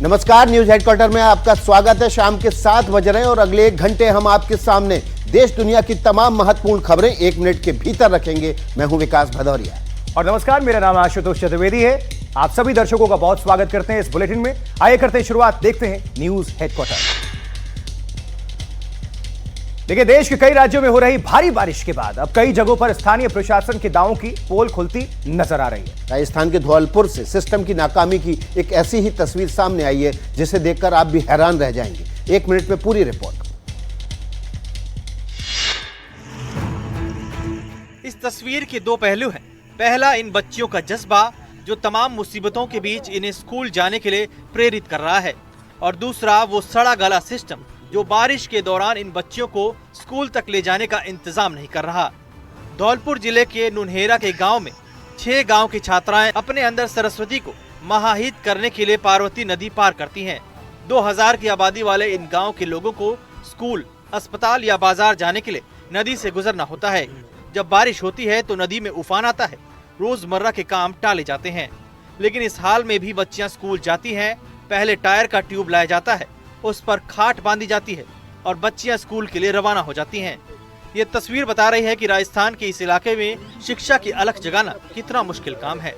नमस्कार, news headquarter में आपका स्वागत है। शाम के 7 बज रहे हैं और अगले 1 घंटे हम आपके सामने देश दुनिया की तमाम महत्वपूर्ण खबरें 1 मिनट के भीतर रखेंगे। मैं हूं विकास भदौरिया और नमस्कार, मेरा नाम आशुतोष चतुर्वेदी है। आप सभी दर्शकों का बहुत स्वागत करते हैं इस बुलेटिन में। आइए करते हैं शुरुआत, देखते हैं न्यूज हेडक्वार्टर। देखिए, देश के कई राज्यों में हो रही भारी बारिश के बाद अब कई जगहों पर स्थानीय प्रशासन के दावों की पोल खुलती नजर आ रही है। राजस्थान के धौलपुर से सिस्टम की नाकामी की एक ऐसी ही तस्वीर सामने आई है जिसे देखकर आप भी हैरान रह जाएंगे। 1 मिनट में पूरी रिपोर्ट। इस तस्वीर के 2 पहलू हैं। पहला, इन बच्चियों का जज्बा जो तमाम मुसीबतों के बीच इन्हें स्कूल जाने के लिए प्रेरित कर रहा है, और दूसरा वो सड़ा गला सिस्टम जो बारिश के दौरान इन बच्चियों को स्कूल तक ले जाने का इंतजाम नहीं कर रहा। धौलपुर जिले के नुनहेरा के गांव में 6 गांव की छात्राएं अपने अंदर सरस्वती को महाहित करने के लिए पार्वती नदी पार करती हैं। 2000 की आबादी वाले इन गांव के लोगों को स्कूल, अस्पताल या बाजार जाने के लिए नदी से गुजरना होता है। जब बारिश होती है तो नदी में उफान आता है, रोजमर्रा के काम टाले जाते हैं। लेकिन इस हाल में भी बच्चियां स्कूल जाती हैं। पहले टायर का ट्यूब लाया जाता है, उस पर खाट बांधी जाती है और बच्चियां स्कूल के लिए रवाना हो जाती हैं। ये तस्वीर बता रही है कि राजस्थान के इस इलाके में शिक्षा की अलख जगाना कितना मुश्किल काम है।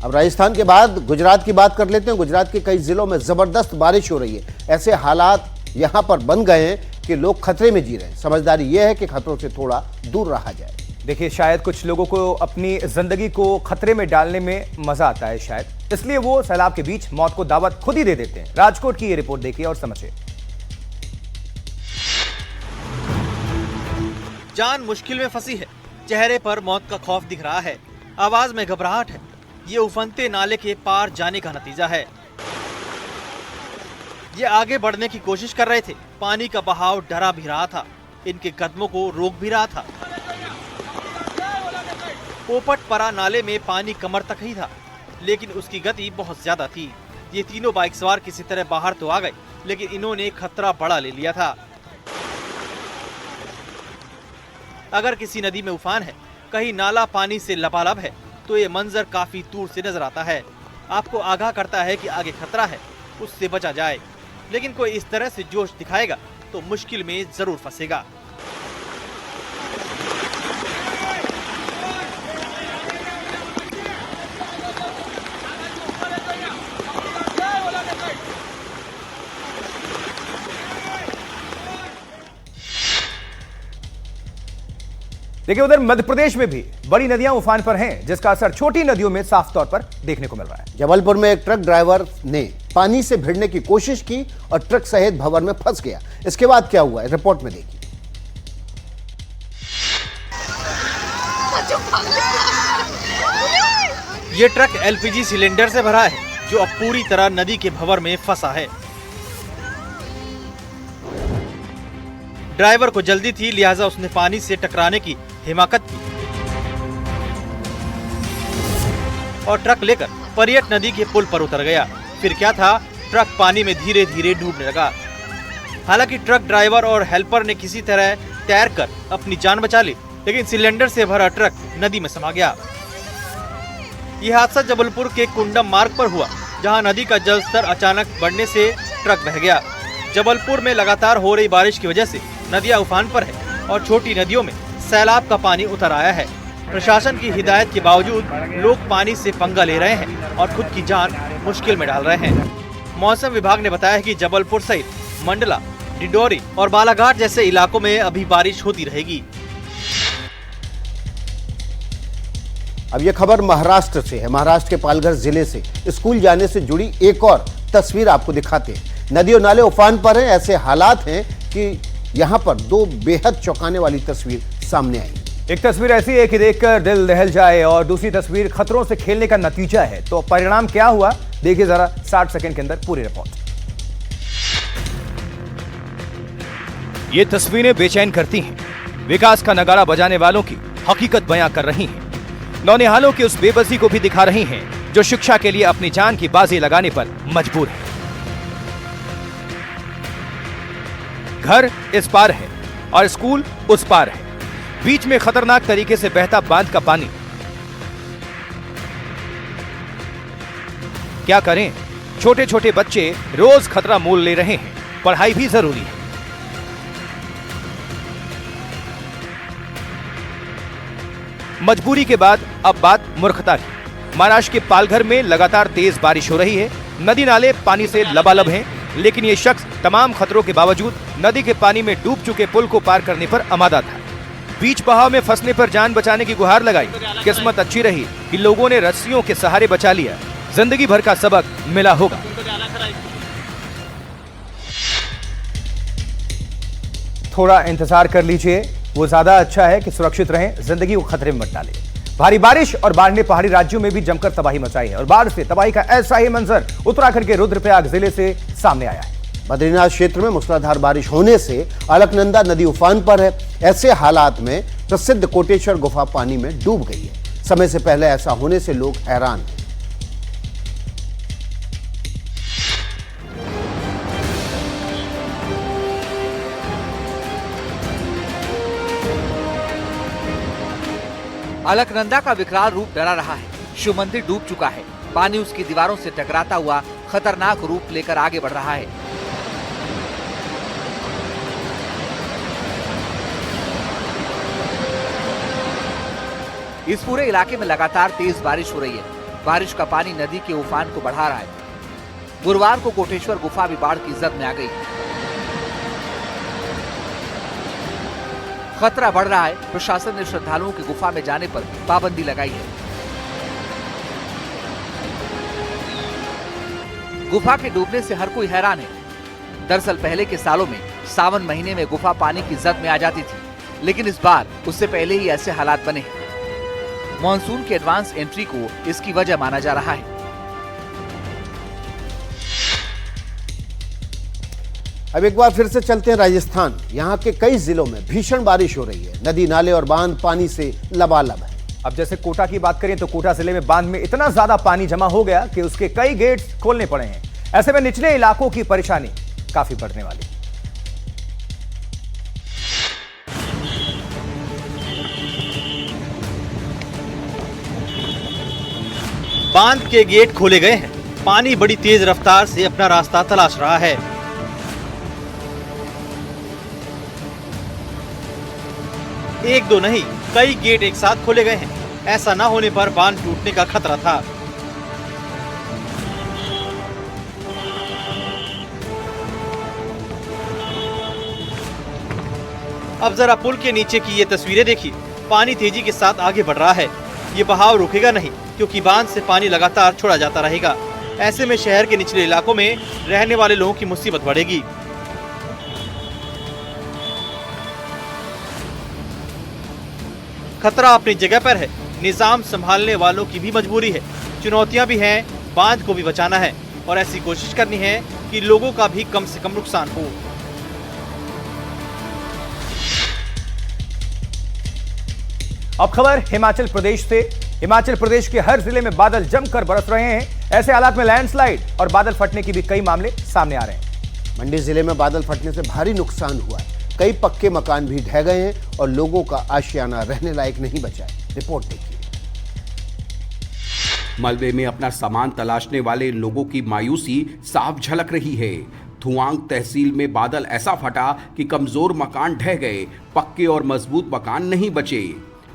अब राजस्थान के बाद गुजरात की बात कर लेते हैं। गुजरात के कई जिलों में जबरदस्त बारिश हो रही है। ऐसे हालात यहां पर बन गए हैं कि लोग खतरे में जी रहे हैं। समझदारी यह है कि खतरों से थोड़ा दूर रहा जाए। देखिए, शायद कुछ लोगों को अपनी जिंदगी को खतरे में डालने में मजा आता है, शायद इसलिए वो सैलाब के बीच मौत को दावत खुद ही दे देते हैं। राजकोट की ये रिपोर्ट देखिए और समझिए। जान मुश्किल में फंसी है, चेहरे पर मौत का खौफ दिख रहा है, आवाज में घबराहट है। ये उफनते नाले के पार जाने का नतीजा है। ये आगे बढ़ने की कोशिश कर रहे थे, पानी का बहाव डरा भी रहा था, इनके कदमों को रोक भी रहा था। पोपटपरा नाले में पानी कमर तक ही था, लेकिन उसकी गति बहुत ज्यादा थी। ये तीनों बाइक सवार किसी तरह बाहर तो आ गए, लेकिन इन्होंने खतरा बड़ा ले लिया था। अगर किसी नदी में उफान है, कहीं नाला पानी से लबालब है, तो ये मंजर काफी दूर से नजर आता है। आपको आगाह करता है कि आगे खतरा है, उससे बचा जाए। लेकिन कोई इस तरह से जोश दिखाएगा तो मुश्किल में जरूर फंसेगा। देखिए, उधर मध्य प्रदेश में भी बड़ी नदियां उफान पर हैं, जिसका असर छोटी नदियों में साफ तौर पर देखने को मिल रहा है। जबलपुर में एक ट्रक ड्राइवर ने पानी से भिड़ने की कोशिश की और ट्रक सहित भंवर में फंस गया। इसके बाद क्या हुआ, रिपोर्ट में देखिए। ये ट्रक एलपीजी सिलेंडर से भरा है, जो अब पूरी तरह नदी के भंवर में फंसा है। ड्राइवर को जल्दी थी, लिहाजा उसने पानी से टकराने की हिमाकत की और ट्रक लेकर परियट नदी के पुल पर उतर गया। फिर क्या था, ट्रक पानी में धीरे धीरे डूबने लगा। हालांकि ट्रक ड्राइवर और हेल्पर ने किसी तरह तैरकर अपनी जान बचा ली, लेकिन सिलेंडर से भरा ट्रक नदी में समा गया। यह हादसा जबलपुर के कुंडम मार्ग पर हुआ, जहां नदी का जलस्तर अचानक बढ़ने से ट्रक बह गया। जबलपुर में लगातार हो रही बारिश की वजह से नदियां उफान पर है और छोटी नदियों में सैलाब का पानी उतर आया है। प्रशासन की हिदायत के बावजूद लोग पानी से पंगा ले रहे हैं और खुद की जान मुश्किल में डाल रहे हैं। मौसम विभाग ने बताया है कि जबलपुर सहित मंडला, डिंडोरी और बालाघाट जैसे इलाकों में अभी बारिश होती रहेगी। अब यह खबर महाराष्ट्र से है। महाराष्ट्र के पालघर जिले से स्कूल जाने से जुड़ी एक और तस्वीर आपको दिखाते हैं। नदी और नाले उफान पर हैं। ऐसे हालात हैं कि यहां पर 2 बेहद चौंकाने वाली तस्वीर सामने आई। एक तस्वीर ऐसी है कि देखकर दिल दहल जाए और दूसरी तस्वीर खतरों से खेलने का नतीजा है। तो परिणाम क्या हुआ, देखिए जरा 60 सेकंड के अंदर पूरी रिपोर्ट। ये तस्वीरें बेचैन करती हैं। विकास का नगाड़ा बजाने वालों की हकीकत बयां कर रही हैं। नौनिहालों की उस बेबसी को भी दिखा रही हैं जो शिक्षा के लिए अपनी जान की बाजी लगाने पर मजबूर है। घर इस पार है और स्कूल उस पार है। बीच में खतरनाक तरीके से बहता बांध का पानी। क्या करें? छोटे छोटे बच्चे रोज खतरा मोल ले रहे हैं। पढ़ाई भी जरूरी है। मजबूरी के बाद अब बात मूर्खता की। महाराष्ट्र के पालघर में लगातार तेज बारिश हो रही है। नदी नाले पानी से लबालब हैं, लेकिन ये शख्स तमाम खतरों के बावजूद नदी के पानी में डूब चुके पुल को पार करने पर आमादा था। बीच बहाव में फंसने पर जान बचाने की गुहार लगाई। किस्मत अच्छी रही कि लोगों ने रस्सियों के सहारे बचा लिया। जिंदगी भर का सबक मिला होगा। थोड़ा इंतजार कर लीजिए, वो ज्यादा अच्छा है कि सुरक्षित रहें, जिंदगी को खतरे में मत डालें। भारी बारिश और बाढ़ ने पहाड़ी राज्यों में भी जमकर तबाही मचाई है और बाढ़ से तबाही का ऐसा ही मंजर उत्तराखंड के रुद्रप्रयाग जिले से सामने आया है। बद्रीनाथ क्षेत्र में मूसलाधार बारिश होने से अलकनंदा नदी उफान पर है। ऐसे हालात में प्रसिद्ध कोटेश्वर गुफा पानी में डूब गई है। समय से पहले ऐसा होने से लोग हैरान हैं। अलकनंदा का विकराल रूप डरा रहा है। शिव मंदिर डूब चुका है। पानी उसकी दीवारों से टकराता हुआ खतरनाक रूप लेकर आगे बढ़ रहा है। इस पूरे इलाके में लगातार तेज बारिश हो रही है। बारिश का पानी नदी के उफान को बढ़ा रहा है। गुरुवार को कोटेश्वर गुफा भी बाढ़ की जद में आ गई। खतरा बढ़ रहा है। प्रशासन ने श्रद्धालुओं की गुफा में जाने पर पाबंदी लगाई है। गुफा के डूबने से हर कोई हैरान है। दरअसल पहले के सालों में सावन महीने में गुफा पानी की जद में आ जाती थी, लेकिन इस बार उससे पहले ही ऐसे हालात बने हैं। मॉनसून की एडवांस एंट्री को इसकी वजह माना जा रहा है। अब एक बार फिर से चलते हैं राजस्थान। यहाँ के कई जिलों में भीषण बारिश हो रही है। नदी नाले और बांध पानी से लबालब है। अब जैसे कोटा की बात करें तो कोटा जिले में बांध में इतना ज्यादा पानी जमा हो गया कि उसके कई गेट्स खोलने पड़े हैं। ऐसे में निचले इलाकों की परेशानी काफी बढ़ने वाली। बांध के गेट खोले गए हैं। पानी बड़ी तेज रफ्तार से अपना रास्ता तलाश रहा है। एक दो नहीं, कई गेट एक साथ खोले गए हैं। ऐसा न होने पर बांध टूटने का खतरा था। अब जरा पुल के नीचे की ये तस्वीरें देखिए। पानी तेजी के साथ आगे बढ़ रहा है। ये बहाव रुकेगा नहीं, क्योंकि बांध से पानी लगातार छोड़ा जाता रहेगा। ऐसे में शहर के निचले इलाकों में रहने वाले लोगों की मुसीबत बढ़ेगी। खतरा अपनी जगह पर है। निजाम संभालने वालों की भी मजबूरी है। चुनौतियां भी हैं, बांध को भी बचाना है और ऐसी कोशिश करनी है कि लोगों का भी कम से कम नुकसान हो। अब खबर हिमाचल प्रदेश से। हिमाचल प्रदेश के हर जिले में बादल जमकर बरस रहे हैं। ऐसे हालात में लैंडस्लाइड और बादल फटने के भी कई मामले सामने आ रहे हैं। मंडी जिले में बादल फटने से भारी नुकसान हुआ है। कई पक्के मकान भी ढह गए हैं और लोगों का आशियाना रहने लायक नहीं बचा है। रिपोर्ट देखिए। मलबे में अपना सामान तलाशने वाले लोगों की मायूसी साफ झलक रही है। थुआंग तहसील में बादल ऐसा फटा कि कमजोर मकान ढह गए, पक्के और मजबूत मकान नहीं बचे।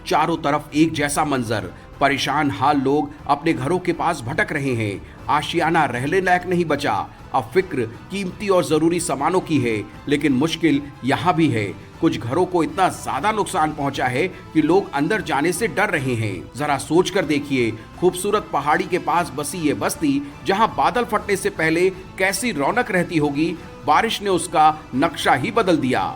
चारों तरफ एक जैसा मंजर। परेशान हाल लोग अपने घरों के पास भटक रहे हैं। आशियाना रहने लायक नहीं बचा। अब फिक्र कीमती और जरूरी सामानों की है, लेकिन मुश्किल यहाँ भी है। कुछ घरों को इतना ज्यादा नुकसान पहुंचा है कि लोग अंदर जाने से डर रहे हैं। जरा सोच कर देखिए, खूबसूरत पहाड़ी के पास बसी ये बस्ती, जहां बादल फटने से पहले कैसी रौनक रहती होगी, बारिश ने उसका नक्शा ही बदल दिया।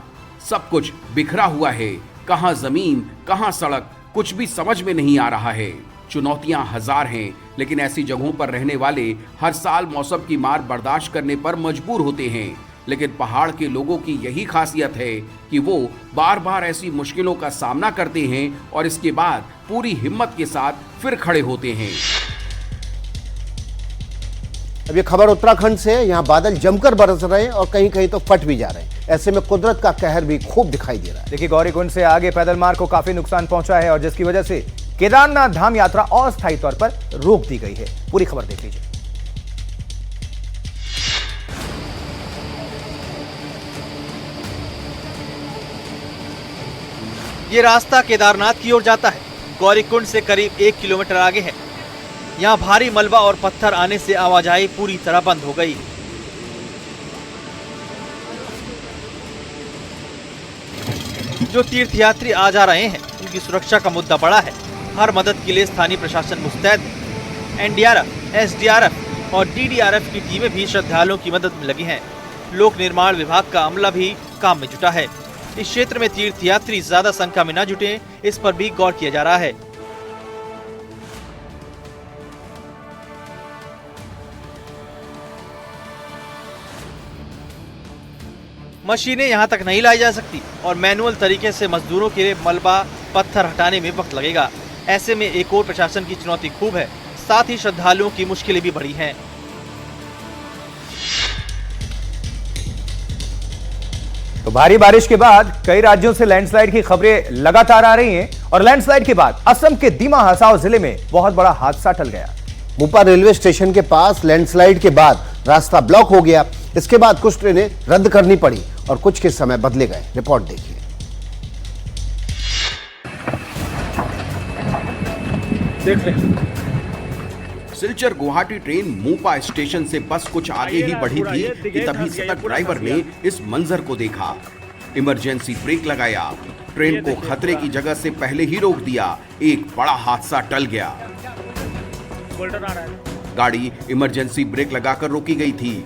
सब कुछ बिखरा हुआ है। कहां जमीन, कहां सड़क, कुछ भी समझ में नहीं आ रहा है। चुनौतियां हजार हैं, लेकिन ऐसी जगहों पर रहने वाले हर साल मौसम की मार बर्दाश्त करने पर मजबूर होते हैं। लेकिन पहाड़ के लोगों की यही खासियत है कि वो बार बार ऐसी मुश्किलों का सामना करते हैं और इसके बाद पूरी हिम्मत के साथ फिर खड़े होते हैं। अब ये खबर उत्तराखंड से है। यहाँ बादल जमकर बरस रहे हैं और कहीं कहीं तो फट भी जा रहे हैं। ऐसे में कुदरत का कहर भी खूब दिखाई दे रहा है। देखिए, गौरीकुंड से आगे पैदल मार्ग को काफी नुकसान पहुंचा है और जिसकी वजह से केदारनाथ धाम यात्रा अस्थायी तौर पर रोक दी गई है। पूरी खबर देख लीजिए। ये रास्ता केदारनाथ की ओर जाता है। गौरीकुंड से करीब 1 किलोमीटर आगे है। यहाँ भारी मलबा और पत्थर आने से आवाजाही पूरी तरह बंद हो गई। जो तीर्थयात्री आ जा रहे हैं उनकी सुरक्षा का मुद्दा बड़ा है। हर मदद के लिए स्थानीय प्रशासन मुस्तैद है। एनडीआरएफ, एसडीआरएफ और डीडीआरएफ की टीमें भी श्रद्धालुओं की मदद में लगी हैं। लोक निर्माण विभाग का अमला भी काम में जुटा है। इस क्षेत्र में तीर्थयात्री ज्यादा संख्या में न जुटे, इस पर भी गौर किया जा रहा है। मशीनें यहां तक नहीं लाई जा सकती और मैनुअल तरीके से मजदूरों के लिए मलबा पत्थर हटाने में वक्त लगेगा। ऐसे में एक और प्रशासन की चुनौती खूब है, साथ ही श्रद्धालुओं की मुश्किलें भी बढ़ी हैं। तो भारी बारिश के बाद कई राज्यों से लैंडस्लाइड की खबरें लगातार आ रही हैं और लैंडस्लाइड के बाद असम के दीमा हसाओ जिले में बहुत बड़ा हादसा टल गया। मोपा रेलवे स्टेशन के पास लैंडस्लाइड के बाद रास्ता ब्लॉक हो गया। इसके बाद कुछ ट्रेनें रद्द करनी पड़ी और कुछ के समय बदले गए। रिपोर्ट देखिए। सिलचर गुवाहाटी ट्रेन मोपा स्टेशन से बस कुछ आगे ही बढ़ी थी कि तभी सतर्क ड्राइवर ने इस मंजर को देखा। इमरजेंसी ब्रेक लगाया, ट्रेन को खतरे की जगह से पहले ही रोक दिया। एक बड़ा हादसा टल गया। गाड़ी इमरजेंसी ब्रेक लगाकर रोकी गई थी।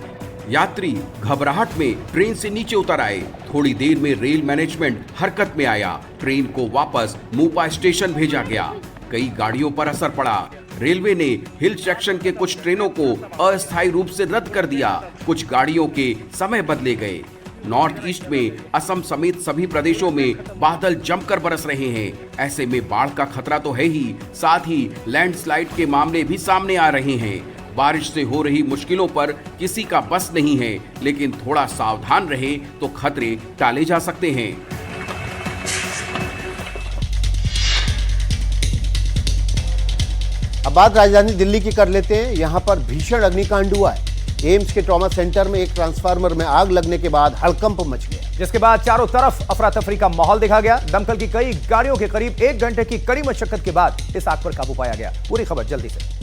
यात्री घबराहट में ट्रेन से नीचे उतर आए। थोड़ी देर में रेल मैनेजमेंट हरकत में आया। ट्रेन को वापस मोपा स्टेशन भेजा गया। कई गाड़ियों पर असर पड़ा। रेलवे ने हिल सेक्शन के कुछ ट्रेनों को अस्थायी रूप से रद्द कर दिया। कुछ गाड़ियों के समय बदले गए। नॉर्थ ईस्ट में असम समेत सभी प्रदेशों में बादल जमकर बरस रहे हैं। ऐसे में बाढ़ का खतरा तो है ही, साथ ही लैंडस्लाइड के मामले भी सामने आ रहे हैं। बारिश से हो रही मुश्किलों पर किसी का बस नहीं है, लेकिन थोड़ा सावधान रहे तो खतरे टाले जा सकते हैं। अब बात राजधानी दिल्ली की कर लेते हैं। यहां पर भीषण अग्निकांड हुआ है। एम्स के ट्रॉमा सेंटर में एक ट्रांसफार्मर में आग लगने के बाद हड़कंप मच गया, जिसके बाद चारों तरफ अफरा तफरी का माहौल देखा गया। दमकल की कई गाड़ियों के करीब 1 घंटे की कड़ी मशक्कत के बाद इस आग पर काबू पाया गया। पूरी खबर जल्दी से।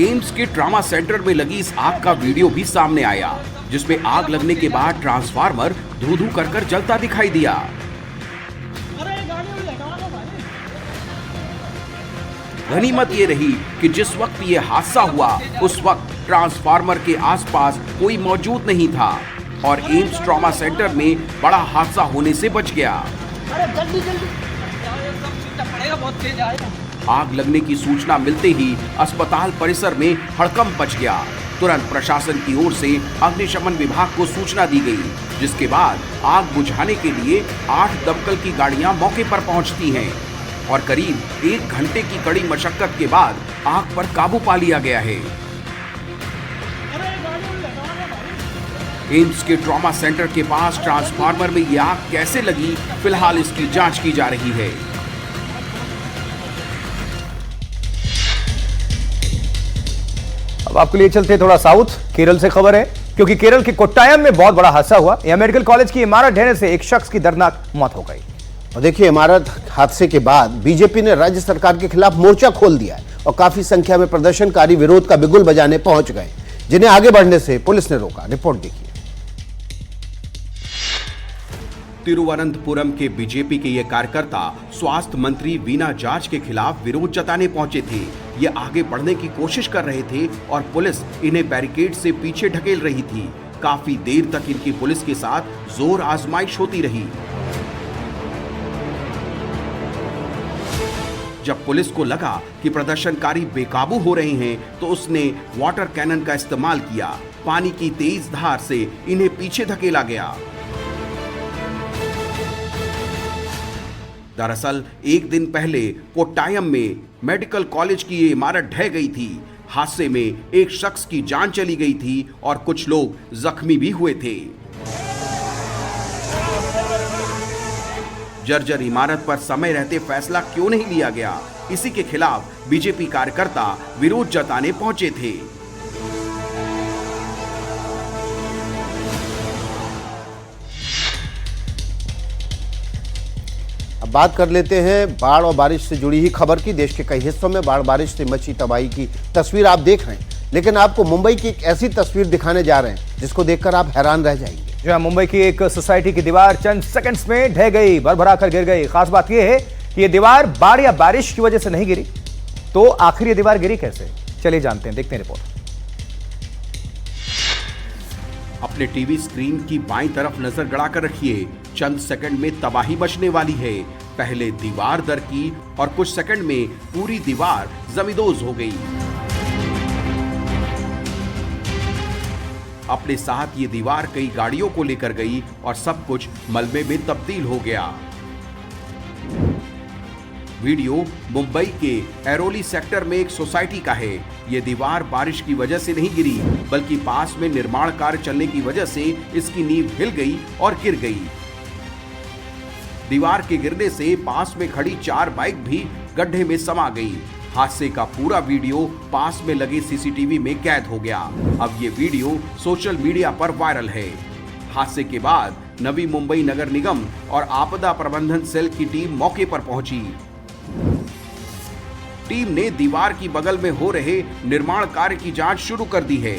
एम्स के ट्रॉमा सेंटर में लगी इस आग का वीडियो भी सामने आया, जिसमें आग लगने के बाद ट्रांसफार्मर धू-धू कर जलता दिखाई दिया। गनीमत ये रही कि जिस वक्त ये हादसा हुआ उस वक्त ट्रांसफार्मर के आसपास कोई मौजूद नहीं था और एम्स ट्रॉमा सेंटर में बड़ा हादसा होने से बच गया। आग लगने की सूचना मिलते ही अस्पताल परिसर में हड़कंप मच गया। तुरंत प्रशासन की ओर से अग्निशमन विभाग को सूचना दी गई, जिसके बाद आग बुझाने के लिए 8 दमकल की गाड़ियां मौके पर पहुंचती हैं और करीब 1 घंटे की कड़ी मशक्कत के बाद आग पर काबू पा लिया गया है। एम्स के ट्रॉमा सेंटर के पास ट्रांसफार्मर में यह आग कैसे लगी, फिलहाल इसकी जांच की जा रही है। अब आपके लिए चलते थोड़ा साउथ, केरल से खबर है, क्योंकि केरल के कोट्टायम में बहुत बड़ा हादसा हुआ। यह मेडिकल कॉलेज की इमारत ढहने से एक शख्स की दर्दनाक मौत हो गई। और देखिए, इमारत हादसे के बाद बीजेपी ने राज्य सरकार के खिलाफ मोर्चा खोल दिया है और काफी संख्या में प्रदर्शनकारी विरोध का बिगुल बजाने पहुंच गए, जिन्हें आगे बढ़ने से पुलिस ने रोका। रिपोर्ट देखिए। तिरुवनंतपुरम के बीजेपी के ये कार्यकर्ता स्वास्थ्य मंत्री वीना जॉर्ज के खिलाफ विरोध जताने पहुंचे थे। ये आगे बढ़ने की कोशिश कर रहे थे और पुलिस इन्हें बैरिकेड से पीछे ढकेल रही थी। काफी देर तक इनकी पुलिस के साथ जोर आजमाइश होती रही। जब पुलिस को लगा कि प्रदर्शनकारी बेकाबू हो रहे हैं तो उसने वाटर कैनन का इस्तेमाल किया। पानी की तेज धार से इन्हें पीछे धकेला गया। दरअसल एक दिन पहले कोट्टायम में मेडिकल कॉलेज की ये इमारत ढह गई थी। हादसे में एक शख्स की जान चली गई थी और कुछ लोग जख्मी भी हुए थे। जर्जर इमारत पर समय रहते फैसला क्यों नहीं लिया गया, इसी के खिलाफ बीजेपी कार्यकर्ता विरोध जताने पहुंचे थे। अब बात कर लेते हैं बाढ़ और बारिश से जुड़ी ही खबर की। देश के कई हिस्सों में बाढ़ बारिश से मची तबाही की तस्वीर आप देख रहे हैं, लेकिन आपको मुंबई की एक ऐसी तस्वीर दिखाने जा रहे हैं जिसको देखकर आप हैरान रह जाएंगे। जहां मुंबई की एक सोसाइटी की दीवार चंद सेकंड्स में ढह गई, भरभरा कर गिर गई। खास बात यह है कि यह दीवार बाढ़ या बारिश की वजह से नहीं गिरी, तो आखिर यह दीवार गिरी कैसे, चलिए जानते हैं, देखते हैं रिपोर्ट। अपने टीवी स्क्रीन की बाईं तरफ नजर गड़ाकर रखिए, चंद सेकंड में तबाही मचने वाली है। पहले दीवार दरकी और कुछ सेकंड में पूरी दीवार जमींदोज हो गई। अपने साथ ये दीवार कई गाड़ियों को लेकर गई और सब कुछ मलबे में तब्दील हो गया। वीडियो मुंबई के एरोली सेक्टर में एक सोसाइटी का है। ये दीवार बारिश की वजह से नहीं गिरी, बल्कि पास में निर्माण कार्य चलने की वजह से इसकी नींव हिल गई और गिर गई। दीवार के गिरने से पास में खड़ी 4 बाइक भी गड्ढे में समा गई। हादसे का पूरा वीडियो पास में लगे सीसीटीवी में कैद हो गया। अब ये वीडियो सोशल मीडिया पर वायरल है। हादसे के बाद नवी मुंबई नगर निगम और आपदा प्रबंधन सेल की टीम मौके पर पहुंची। टीम ने दीवार की बगल में हो रहे निर्माण कार्य की जांच शुरू कर दी है।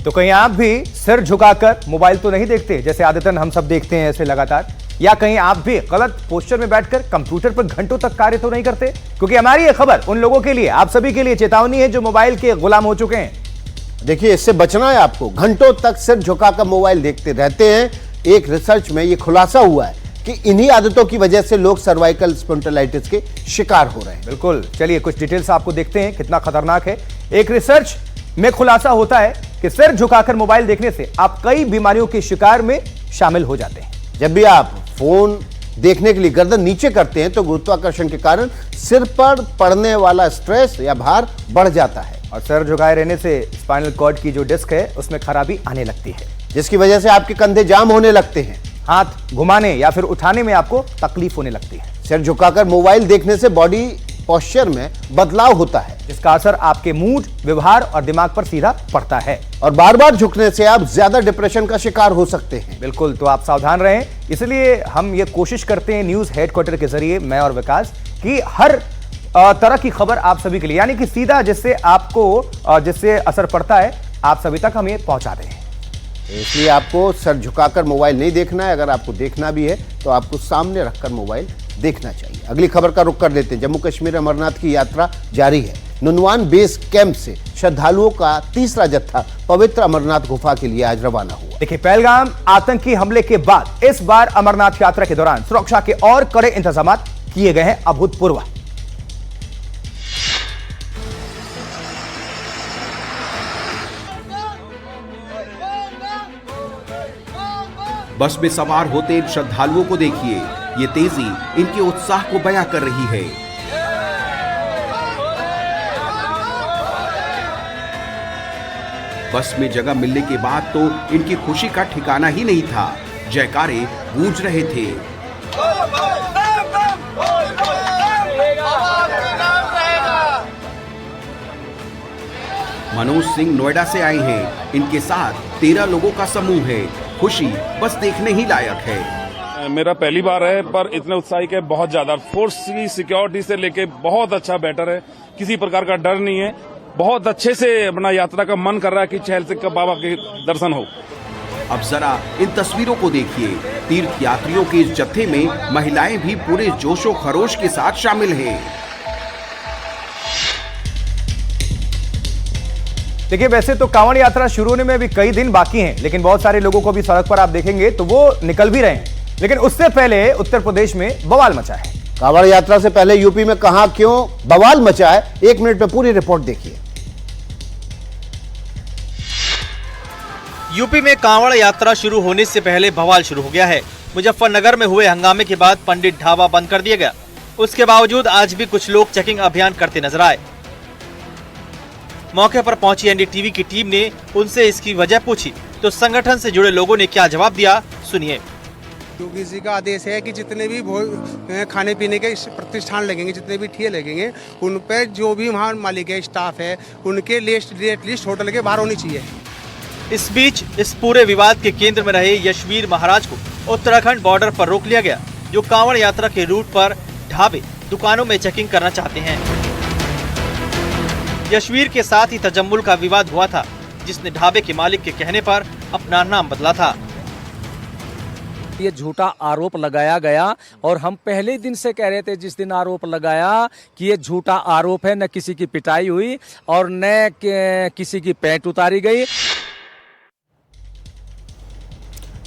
तो कहीं आप भी सिर झुकाकर मोबाइल तो नहीं देखते जैसे आदतन हम सब देखते हैं ऐसे लगातार, या कहीं आप भी गलत पोस्चर में बैठकर कंप्यूटर पर घंटों तक कार्य तो नहीं करते? क्योंकि हमारी ये खबर उन लोगों के लिए, आप सभी के लिए चेतावनी है जो मोबाइल के गुलाम हो चुके हैं। देखिए, इससे बचना है आपको। घंटों तक सिर झुकाकर मोबाइल देखते रहते हैं। एक रिसर्च में यह खुलासा हुआ है कि इन्हीं आदतों की वजह से लोग सर्वाइकल स्पॉन्डिलाइटिस के शिकार हो रहे हैं। बिल्कुल, चलिए कुछ डिटेल्स आपको देखते हैं कितना खतरनाक है। एक रिसर्च में खुलासा होता है कि सिर झुकाकर मोबाइल देखने से आप कई बीमारियों के शिकार में शामिल हो जाते हैं। जब भी आप फोन देखने के लिए गर्दन नीचे करते हैं तो गुरुत्वाकर्षण के कारण सिर पर पड़ने वाला स्ट्रेस या भार बढ़ जाता है और सिर झुकाए रहने से स्पाइनल कॉर्ड की जो डिस्क है उसमें खराबी आने लगती है, जिसकी वजह से आपके कंधे जाम होने लगते हैं। हाथ घुमाने या फिर उठाने में आपको तकलीफ होने लगती है। सिर झुकाकर मोबाइल देखने से बॉडी पोस्चर में बदलाव होता है, जिसका असर आपके मूड, व्यवहार और दिमाग पर सीधा पड़ता है। और बार बार झुकने से आप ज्यादा डिप्रेशन का शिकार हो सकते हैं। बिल्कुल, तो आप सावधान रहें। इसलिए हम ये कोशिश करते हैं न्यूज हेडक्वार्टर के जरिए, मैं और विकास, कि हर तरह की खबर आप सभी के लिए, यानी कि सीधा जिससे आपको जिससे असर पड़ता है आप सभी तक हम ये पहुंचा दें। इसलिए आपको सर झुकाकर मोबाइल नहीं देखना है। अगर आपको देखना भी है तो आपको सामने रखकर मोबाइल देखना चाहिए। अगली खबर का रुख कर लेते हैं। जम्मू कश्मीर अमरनाथ की यात्रा जारी है। नुनवान बेस कैंप से श्रद्धालुओं का तीसरा जत्था पवित्र अमरनाथ गुफा के लिए आज रवाना हुआ। देखिए, पहलगाम आतंकी हमले के बाद इस बार अमरनाथ यात्रा के दौरान सुरक्षा के और कड़े इंतजाम किए गए हैं, अभूतपूर्व। बस में सवार होते इन श्रद्धालुओं को देखिए, ये तेजी इनके उत्साह को बयां कर रही है। बस में जगह मिलने के बाद तो इनकी खुशी का ठिकाना ही नहीं था। जयकारे गूंज रहे थे। मनोज सिंह नोएडा से आए हैं। इनके साथ 13 लोगों का समूह है। खुशी बस देखने ही लायक है। मेरा पहली बार है, पर इतने उत्साही के बहुत ज्यादा। फोर्स की सिक्योरिटी से लेके बहुत अच्छा, बेटर है। किसी प्रकार का डर नहीं है। बहुत अच्छे से अपना यात्रा का मन कर रहा है कि चहल सिंह बाबा के दर्शन हो। अब जरा इन तस्वीरों को देखिए। तीर्थ यात्रियों के इस जत्थे में महिलाएं भी पूरे जोशो खरोश के साथ शामिल हैं। देखिए, वैसे तो कांवड़ यात्रा शुरू होने में भी कई दिन बाकी हैं, लेकिन बहुत सारे लोगों को भी सड़क पर आप देखेंगे तो वो निकल भी रहे हैं। लेकिन उससे पहले उत्तर प्रदेश में बवाल मचा है। कांवड़ यात्रा से पहले यूपी में कहां क्यों बवाल मचा है, 1 मिनट में पूरी रिपोर्ट देखिए। यूपी में कांवड़ यात्रा शुरू होने से पहले बवाल शुरू हो गया है। मुजफ्फरनगर में हुए हंगामे के बाद पंडित ढाबा बंद कर दिया गया। उसके बावजूद आज भी कुछ लोग चेकिंग अभियान करते नजर आए। मौके पर पहुंची एनडीटीवी की टीम ने उनसे इसकी वजह पूछी तो संगठन से जुड़े लोगों ने क्या जवाब दिया, सुनिए। योगी जी का आदेश है कि जितने भी खाने पीने के प्रतिष्ठान लगेंगे, जितने भी ठेले लगेंगे, उन पर जो भी वहाँ मालिक है, स्टाफ है, उनके रेट लिस्ट होटल के बाहर होनी चाहिए। इस बीच इस पूरे विवाद के केंद्र में रहे यशवीर महाराज को उत्तराखंड बॉर्डर पर रोक लिया गया, जो कांवड़ यात्रा के रूट पर ढाबे दुकानों में चेकिंग करना चाहते हैं। यशवीर के साथ ही तजम्मुल का विवाद हुआ था, जिसने ढाबे के मालिक के कहने पर अपना नाम बदला था। ये झूठा आरोप लगाया गया और हम पहले दिन से कह रहे थे, जिस दिन आरोप लगाया कि ये झूठा आरोप है, न किसी की पिटाई हुई और न किसी की पैंट उतारी गई।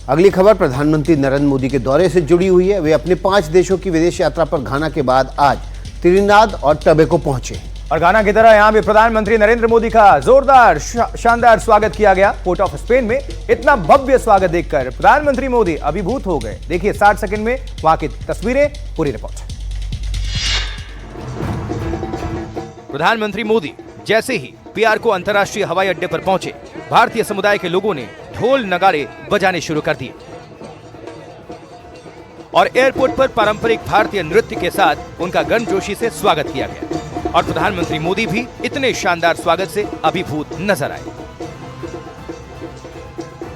अगली खबर प्रधानमंत्री नरेंद्र मोदी के दौरे से जुड़ी हुई है। वे अपने 5 देशों की विदेश यात्रा पर घाना के बाद आज त्रिनिदाद और टोबैगो पहुंचे और घाना की तरह यहां भी प्रधानमंत्री नरेंद्र मोदी का जोरदार शानदार स्वागत किया गया। पोर्ट ऑफ स्पेन में इतना भव्य स्वागत देखकर प्रधानमंत्री मोदी अभिभूत हो गए। देखिए 60 सेकंड में वहां की तस्वीरें, पूरी रिपोर्ट। प्रधानमंत्री मोदी जैसे ही पीआरको अंतर्राष्ट्रीय हवाई अड्डे पर पहुंचे, भारतीय समुदाय के लोगों ने ढोल नगाड़े बजाने शुरू कर दिए और एयरपोर्ट पर पारंपरिक भारतीय नृत्य के साथ उनका गर्मजोशी से स्वागत किया गया और प्रधानमंत्री मोदी भी इतने शानदार स्वागत से अभिभूत नजर आए।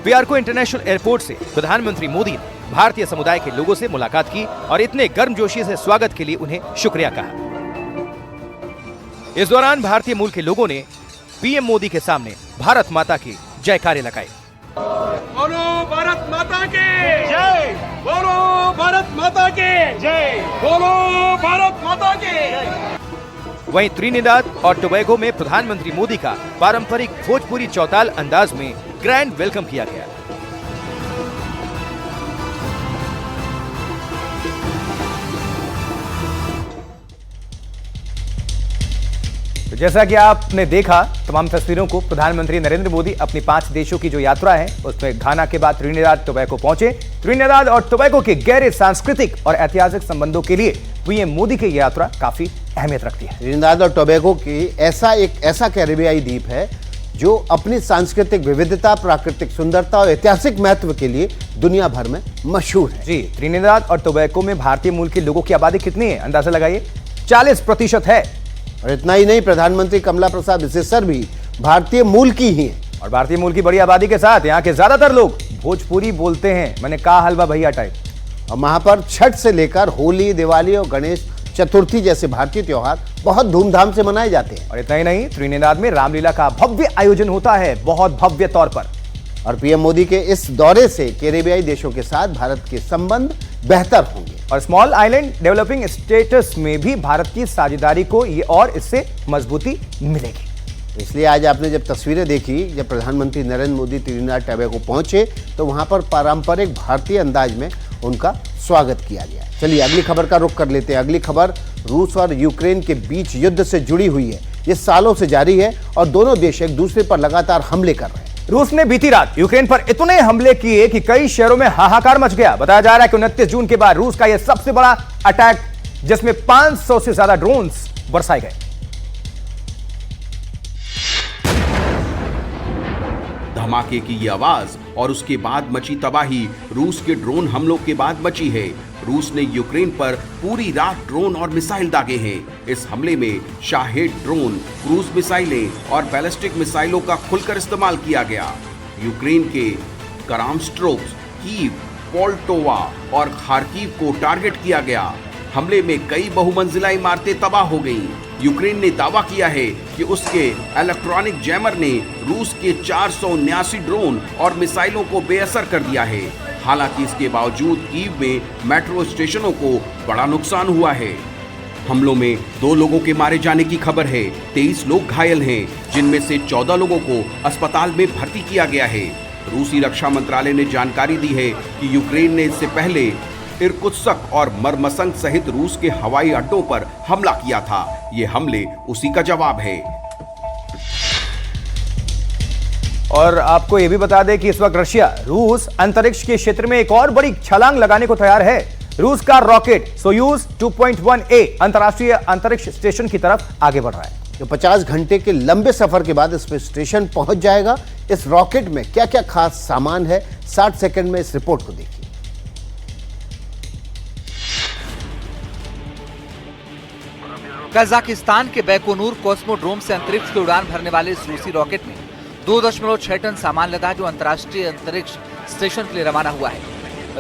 पीआरको इंटरनेशनल एयरपोर्ट से प्रधानमंत्री मोदी ने भारतीय समुदाय के लोगों से मुलाकात की और इतने गर्मजोशी से स्वागत के लिए उन्हें शुक्रिया कहा। इस दौरान भारतीय मूल के लोगों ने पीएम मोदी के सामने भारत माता की जयकारे लगाए। बोलो भारत माता की जय, बोलो भारत माता की जय, बोलो भारत माता की जय। वहीं त्रिनिदाद और टोबैगो में प्रधानमंत्री मोदी का पारंपरिक भोजपुरी चौताल अंदाज में ग्रैंड वेलकम किया गया। तो जैसा कि आपने देखा तमाम तस्वीरों को, प्रधानमंत्री नरेंद्र मोदी अपनी 5 देशों की जो यात्रा है उसमें घाना के बाद त्रिनिदाद टोबैगो पहुंचे। त्रिनिदाद और टोबैगो के गहरे सांस्कृतिक और ऐतिहासिक संबंधों के लिए पीएम मोदी की यात्रा काफी अहमियत रखती है। त्रिनिदाद और टोबैगो की ऐसा कैरिबियाई द्वीप है जो अपनी सांस्कृतिक विविधता, प्राकृतिक सुंदरता और ऐतिहासिक महत्व के लिए दुनिया भर में मशहूर है। जी, त्रिनिदाद और टोबैगो में भारतीय मूल के लोगों की आबादी कितनी है, अंदाजा लगाइए। 40% है। और इतना ही नहीं, प्रधानमंत्री कमला प्रसाद बिसेसर भी भारतीय मूल की ही हैं। और भारतीय मूल की बड़ी आबादी के साथ यहाँ के ज्यादातर लोग भोजपुरी बोलते हैं। मैंने कहा हलवा भैया टाइप। और वहां पर छठ से लेकर होली, दिवाली और गणेश चतुर्थी जैसे भारतीय त्योहार बहुत धूमधाम से मनाए जाते हैं। और इतना ही नहीं, त्रिनिदाद में रामलीला का भव्य आयोजन होता है, बहुत भव्य तौर पर। और पीएम मोदी के इस दौरे से कैरिबियाई देशों के साथ भारत के संबंध बेहतर होंगे और स्मॉल आइलैंड डेवलपिंग स्टेटस में भी भारत की साझेदारी को ये और इससे मजबूती मिलेगी। इसलिए आज आपने जब तस्वीरें देखी, जब प्रधानमंत्री नरेंद्र मोदी त्रिनिदाद टोबैगो पहुंचे तो वहां पर पारंपरिक भारतीय अंदाज में उनका स्वागत किया गया। चलिए अगली खबर का रुख कर लेते हैं। अगली खबर रूस और यूक्रेन के बीच युद्ध से जुड़ी हुई है। ये सालों से जारी है और दोनों देश एक दूसरे पर लगातार हमले कर रहे हैं। रूस ने बीती रात यूक्रेन पर इतने हमले किए कि कई शहरों में हाहाकार मच गया। बताया जा रहा है कि 29 जून के बाद रूस का यह सबसे बड़ा अटैक, जिसमें 500 से ज्यादा ड्रोन्स बरसाए गए। धमाके की ये आवाज और उसके बाद मची तबाही रूस के ड्रोन हमलों के बाद मची है। रूस ने यूक्रेन पर पूरी रात ड्रोन और मिसाइल दागे हैं। इस हमले में शाहेड ड्रोन, क्रूज मिसाइलें और बैलिस्टिक मिसाइलों का खुलकर इस्तेमाल किया गया। यूक्रेन के करामस्ट्रोक्स, कीव, पोल्टोवा और खार्किव को टारगेट किया गया। हमले में कई बहुमंजिला इमारतें तबाह हो गईं। यूक्रेन ने दावा किया है कि उसके इलेक्ट्रॉनिक जैमर ने रूस के 479 ड्रोन और मिसाइलों को बेअसर कर दिया है। हालांकि इसके बावजूद कीव में मेट्रो स्टेशनों को बड़ा नुकसान हुआ है। हमलों में 2 लोगों के मारे जाने की खबर है। 23 लोग घायल हैं, जिनमें से 14 लोगों को अस्पताल में भर्ती किया गया है। रूसी रक्षा मंत्रालय ने जानकारी दी है कि यूक्रेन ने इससे पहले इरकुत्स्क और मरमसंग सहित रूस के हवाई अड्डों पर हमला किया था। ये हमले उसी का जवाब है। और आपको यह भी बता दें कि इस वक्त रशिया रूस अंतरिक्ष के क्षेत्र में एक और बड़ी छलांग लगाने को तैयार है। रूस का रॉकेट सोयूज 2.1A अंतर्राष्ट्रीय अंतरिक्ष स्टेशन की तरफ आगे बढ़ रहा है। जो 50 घंटे के लंबे सफर के बाद स्पेस स्टेशन पहुंच जाएगा। इस रॉकेट में क्या क्या खास सामान है, 60 सेकंड में इस रिपोर्ट को देखिए। कजाकिस्तान के बैकोनूर कॉस्मोड्रोम से अंतरिक्ष की उड़ान भरने वाले इस रूसी रॉकेट में 2.6 टन सामान लदा जो अंतर्राष्ट्रीय अंतरिक्ष स्टेशन के लिए रवाना हुआ है।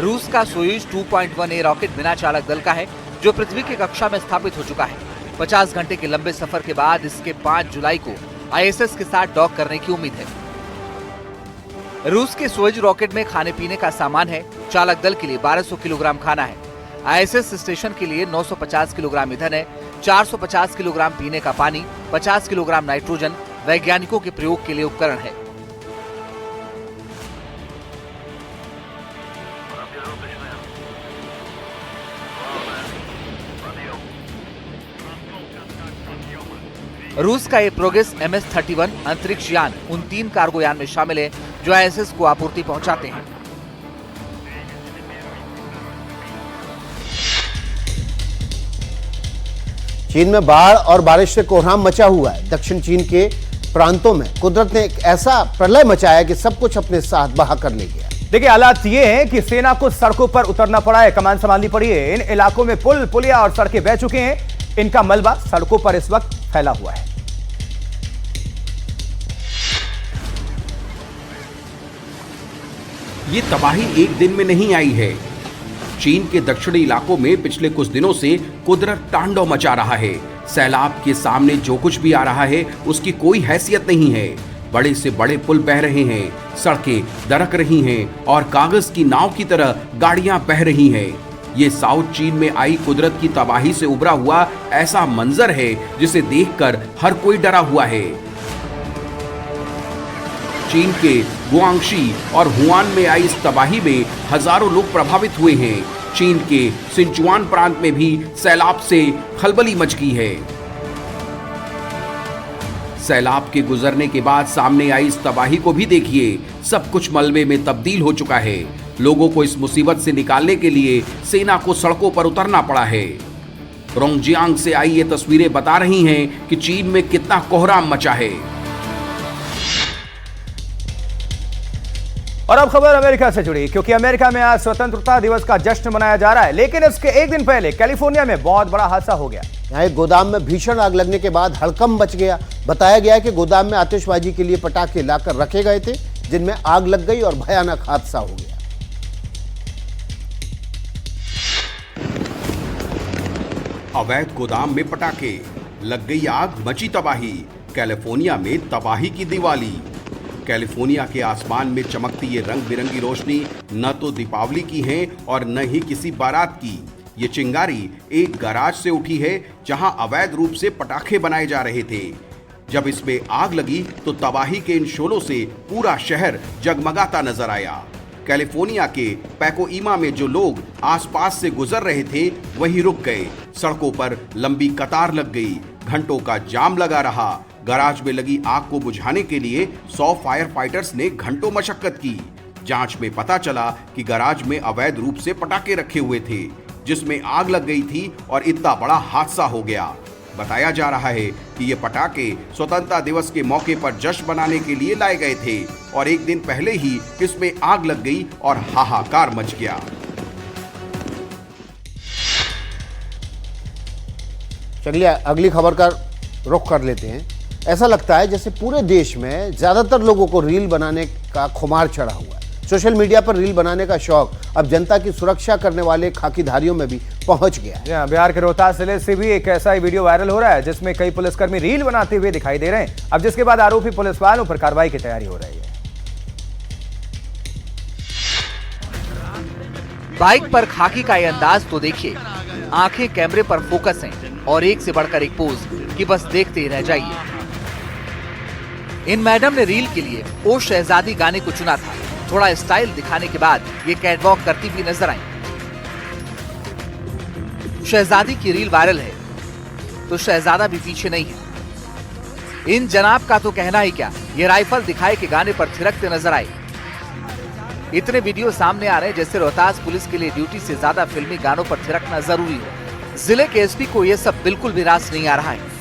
रूस का सोयूज 2.1A रॉकेट बिना चालक दल का है जो पृथ्वी की कक्षा में स्थापित हो चुका है। 50 घंटे के लंबे सफर के बाद इसके 5 जुलाई को ISS के साथ डॉक करने की उम्मीद है। रूस के सोयूज रॉकेट में खाने पीने का सामान है। चालक दल के लिए 1200 किलोग्राम खाना है। ISS स्टेशन के लिए 950 किलोग्राम ईंधन है, 450 किलोग्राम पीने का पानी, 50 किलोग्राम नाइट्रोजन वैज्ञानिकों के प्रयोग के लिए उपकरण है। रूस का ये प्रोग्रेस MS-31 अंतरिक्ष यान उन 3 कार्गो यान में शामिल है जो ISS को आपूर्ति पहुंचाते हैं। चीन में बाढ़ और बारिश से कोहराम मचा हुआ है। दक्षिण चीन के प्रांतों में कुदरत ने एक ऐसा प्रलय मचाया कि सब कुछ अपने साथ बहा कर ले गया। देखिए हालात ये हैं कि सेना को सड़कों पर उतरना पड़ा है, कमान संभालनी पड़ी है। इन इलाकों में पुल, पुलिया और सड़कें बह चुके हैं। इनका मलबा सड़कों पर इस वक्त फैला हुआ है। ये तबाही एक दिन में नहीं आई है। चीन के दक्षिणी इलाकों में पिछले कुछ दिनों से कुदरत तांडव मचा रहा है। सैलाब के सामने जो कुछ भी आ रहा है उसकी कोई हैसियत नहीं है। बड़े से बड़े पुल बह रहे हैं, सड़कें दरक रही हैं और कागज की नाव की तरह गाड़ियां बह रही हैं। ये साउथ चीन में आई कुदरत की तबाही से उभरा हुआ ऐसा मंजर है जिसे देखकर हर कोई डरा हुआ है। चीन के गुआंगशी और हुआन में आई इस तबाही में हजारों लोग प्रभावित हुए हैं। चीन के सिंचुआन प्रांत में भी सैलाब से खलबली मच गई है। सैलाब के गुजरने के बाद सामने आई इस तबाही को भी देखिए। सब कुछ मलबे में तब्दील हो चुका है। लोगों को इस मुसीबत से निकालने के लिए सेना को सड़कों पर उतरना पड़ा है। रोंगजियांग से आई ये तस्वीरें बता रही हैं कि चीन में कितना कोहराम मचा है। और अब खबर अमेरिका से जुड़ी, क्योंकि अमेरिका में आज स्वतंत्रता दिवस का जश्न मनाया जा रहा है। लेकिन इसके एक दिन पहले कैलिफोर्निया में बहुत बड़ा हादसा हो गया। यहाँ एक गोदाम में भीषण आग लगने के बाद हड़कंप मच गया। बताया गया कि गोदाम में आतिशबाजी के लिए पटाखे लाकर रखे गए थे, जिनमें आग लग गई और भयानक हादसा हो गया। अवैध गोदाम में पटाखे, लग गई आग, मची तबाही। कैलिफोर्निया में तबाही की दिवाली। कैलिफोर्निया के आसमान में चमकती ये रंग बिरंगी रोशनी न तो दीपावली की है और न ही किसी बारात की। ये चिंगारी एक गैराज से उठी है जहां अवैध रूप से पटाखे बनाए जा रहे थे। जब इसमें आग लगी तो तबाही के इन शोलों से पूरा शहर जगमगाता नजर आया। कैलिफोर्निया के पैकोइमा में जो लोग आसपास से गुजर रहे थे वहीं रुक गए। सड़कों पर लंबी कतार लग गई। घंटों का जाम लगा रहा। गैराज में लगी आग को बुझाने के लिए 100 फायर फाइटर्स ने घंटों मशक्कत की। जांच में पता चला कि गैराज में अवैध रूप से पटाखे रखे हुए थे, जिसमें आग लग गई थी और इतना बड़ा हादसा हो गया। बताया जा रहा है कि ये पटाखे स्वतंत्रता दिवस के मौके पर जश्न मनाने के लिए लाए गए थे और एक दिन पहले ही इसमें आग लग गई और हाहाकार मच गया। चलिए अगली खबर का रुख कर लेते हैं। ऐसा लगता है जैसे पूरे देश में ज्यादातर लोगों को रील बनाने का खुमार चढ़ा हुआ है। सोशल मीडिया पर रील बनाने का शौक अब जनता की सुरक्षा करने वाले खाकीधारियों में भी पहुंच गया है। बिहार के रोहतास जिले से भी एक ऐसा ही वीडियो वायरल हो रहा है जिसमें कई पुलिसकर्मी रील बनाते हुए दिखाई दे रहे हैं। अब जिसके बाद आरोपी पुलिस वालों पर कार्रवाई की तैयारी हो रही है। बाइक पर खाकी का ये अंदाज तो देखिए। आंखें कैमरे पर फोकस हैं और एक से बढ़कर एक पोज कि बस देखते ही रह जाइए। इन मैडम ने रील के लिए ओ शहजादी गाने को चुना था। थोड़ा स्टाइल दिखाने के बाद ये कैटवॉक करती हुई नजर आई। शहजादी की रील वायरल है तो शहजादा भी पीछे नहीं है। इन जनाब का तो कहना ही क्या, ये राइफल दिखाए के गाने पर थिरकते नजर आए। इतने वीडियो सामने आ रहे हैं जैसे रोहतास पुलिस के लिए ड्यूटी से ज्यादा फिल्मी गानों पर थिरकना जरूरी है। जिले के एसपी को ये सब बिल्कुल भी रास नहीं आ रहा है।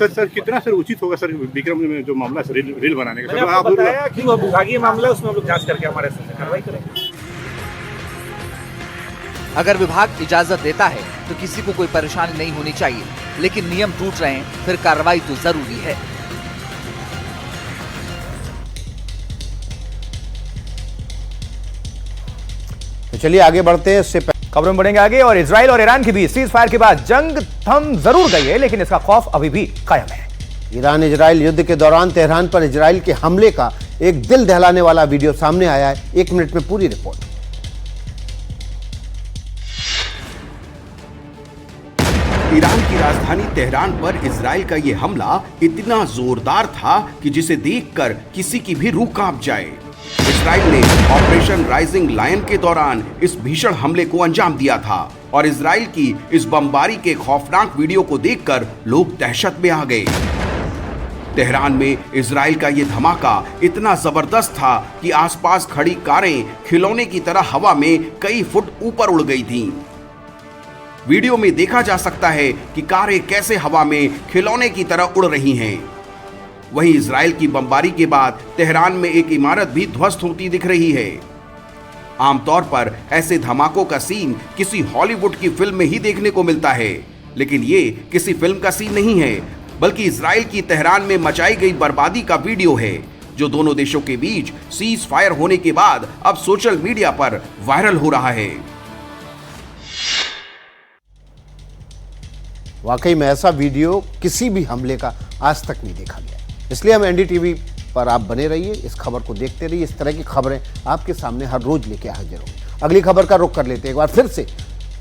सर कितना सर उचित होगा सर विक्रम में जो मामला है रील बनाने का? आपको बताया कि वो विभागीय मामला है, उसमें हम लोग जांच करके हमारे से कार्रवाई करेंगे। अगर विभाग इजाजत देता है तो किसी को कोई परेशानी नहीं होनी चाहिए, लेकिन नियम टूट रहे हैं फिर कार्रवाई तो जरूरी है। तो चलिए आगे बढ़ते हैं। इससे खबरों में बढ़ेंगे आगे। और इजराइल और ईरान के बीच सीज फायर के बाद जंग थम जरूर गई है, लेकिन इसका खौफ अभी भी कायम है। ईरान इजराइल युद्ध के दौरान तेहरान पर इजराइल के हमले का एक दिल दहलाने वाला वीडियो सामने आया है। 1 मिनट में पूरी रिपोर्ट। ईरान की राजधानी तेहरान पर इजराइल का यह हमला इतना जोरदार था कि जिसे देखकर किसी की भी रूह कांप जाए। इजराइल ने ऑपरेशन राइजिंग लायन के दौरान इस भीषण हमले को अंजाम दिया था और इजराइल की इस बमबारी के खौफनाक वीडियो को देखकर लोग दहशत में आ गए। तेहरान में इजराइल का यह धमाका इतना जबरदस्त था कि आसपास खड़ी कारें खिलौने की तरह हवा में कई फुट ऊपर उड़ गई थीं। वीडियो में देखा जा सकता है कि कारें कैसे हवा में खिलौने की तरह उड़ रही हैं। वहीं इजराइल की बमबारी के बाद तेहरान में एक इमारत भी ध्वस्त होती दिख रही है। आमतौर पर ऐसे धमाकों का सीन किसी हॉलीवुड की फिल्म में ही देखने को मिलता है, लेकिन ये किसी फिल्म का सीन नहीं है, बल्कि इजराइल की तेहरान में मचाई गई बर्बादी का वीडियो है, जो दोनों देशों के बीच सीज फायर होने के बाद अब सोशल मीडिया पर वायरल हो रहा है। वाकई में ऐसा वीडियो किसी भी हमले का आज तक नहीं देखा गया। इसलिए हम एनडीटीवी पर आप बने रहिए, इस खबर को देखते रहिए। इस तरह की खबरें आपके सामने हर रोज लेके हाजिर होंगी। अगली खबर का रुख कर लेते हैं। एक बार फिर से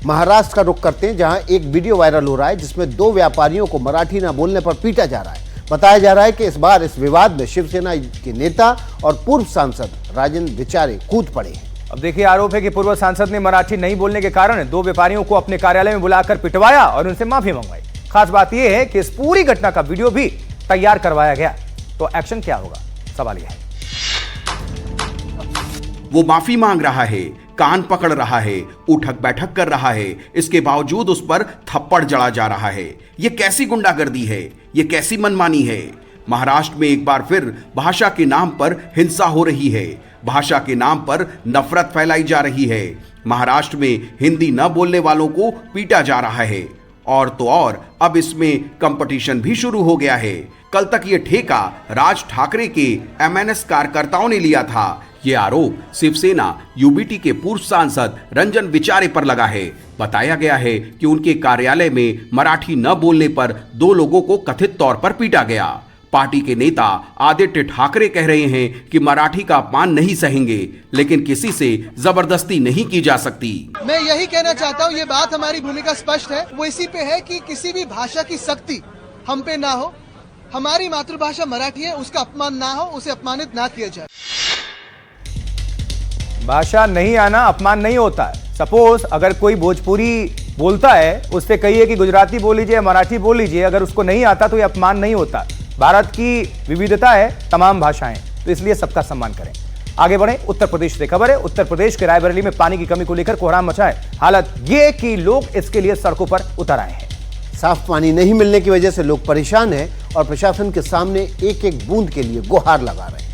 महाराष्ट्र का रुख करते हैं, जहां एक वीडियो वायरल हो रहा है जिसमें 2 व्यापारियों को मराठी न बोलने पर पीटा जा रहा है। बताया जा रहा है कि इस बार इस विवाद में शिवसेना के नेता और पूर्व सांसद राजेंद्र विचारे कूद पड़े हैं। अब देखिए, आरोप है कि पूर्व सांसद ने मराठी नहीं बोलने के कारण 2 व्यापारियों को अपने कार्यालय में बुलाकर पिटवाया और उनसे माफी मंगवाई। खास बात यह है कि इस पूरी घटना का वीडियो भी तैयार करवाया गया। तो एक्शन क्या होगा, सवाल यह है। वो माफी मांग रहा है, कान पकड़ रहा है, उठक बैठक कर रहा है, इसके बावजूद उस पर थप्पड़ जड़ा जा रहा है। ये कैसी गुंडागर्दी है, ये कैसी मनमानी है। महाराष्ट्र में एक बार फिर भाषा के नाम पर हिंसा हो रही है, भाषा के नाम पर नफरत फैलाई जा रही है। महाराष्ट्र में हिंदी न बोलने वालों को पीटा जा रहा है और तो और अब इसमें कंपटीशन भी शुरू हो गया है। कल तक ये ठेका राज ठाकरे के एमएनएस कार्यकर्ताओं ने लिया था। ये आरोप शिवसेना यूबीटी के पूर्व सांसद रंजन विचारे पर लगा है। बताया गया है कि उनके कार्यालय में मराठी न बोलने पर 2 लोगों को कथित तौर पर पीटा गया। पार्टी के नेता आदित्य ठाकरे कह रहे हैं कि मराठी का अपमान नहीं सहेंगे, लेकिन किसी से जबरदस्ती नहीं की जा सकती। मैं यही कहना चाहता हूँ, ये बात हमारी भूमिका स्पष्ट है, वो इसी पे है कि किसी भी भाषा की सख्ती हम पे ना हो। हमारी मातृभाषा मराठी है, उसका अपमान ना हो, उसे अपमानित ना किया जाए। भाषा नहीं आना अपमान नहीं होता है। सपोज अगर कोई भोजपुरी बोलता है, उससे कहिए कि गुजराती बोल लीजिए, मराठी बोल लीजिए, अगर उसको नहीं आता तो ये अपमान नहीं होता। भारत की विविधता है, तमाम भाषाएं, तो इसलिए सबका सम्मान करें। आगे बढ़े, उत्तर प्रदेश से खबर है। उत्तर प्रदेश के रायबरेली में पानी की कमी को लेकर कोहराम मचा है। हालत ये कि लोग इसके लिए सड़कों पर उतर आए हैं। साफ पानी नहीं मिलने की वजह से लोग परेशान हैं और प्रशासन के सामने एक एक बूंद के लिए गुहार लगा रहे हैं।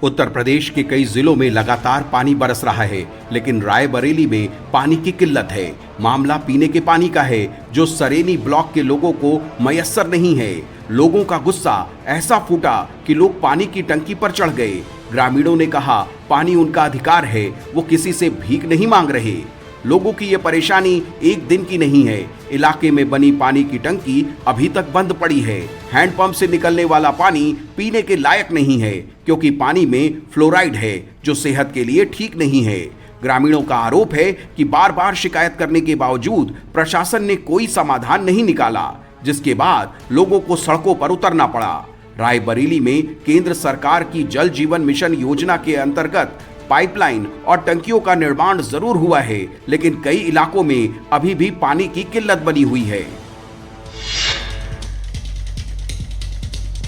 उत्तर प्रदेश के कई जिलों में लगातार पानी बरस रहा है, लेकिन रायबरेली में पानी की किल्लत है। मामला पीने के पानी का है, जो सरेनी ब्लॉक के लोगों को मयस्सर नहीं है। लोगों का गुस्सा ऐसा फूटा कि लोग पानी की टंकी पर चढ़ गए। ग्रामीणों ने कहा, पानी उनका अधिकार है, वो किसी से भीख नहीं मांग रहे। लोगों की ये परेशानी एक दिन की नहीं है। इलाके में बनी पानी की टंकी अभी तक बंद पड़ी है। हैंडपंप से निकलने वाला पानी पीने के लायक नहीं है, क्योंकि पानी में फ्लोराइड है, जो सेहत के लिए ठीक नहीं है। ग्रामीणों का आरोप है कि बार बार शिकायत करने के बावजूद प्रशासन ने कोई समाधान नहीं निकाला, जिसके बाद लोगों को सड़कों पर उतरना पड़ा। रायबरेली में केंद्र सरकार की जल जीवन मिशन योजना के अंतर्गत पाइपलाइन और टंकियों का निर्माण जरूर हुआ है, लेकिन कई इलाकों में अभी भी पानी की किल्लत बनी हुई है।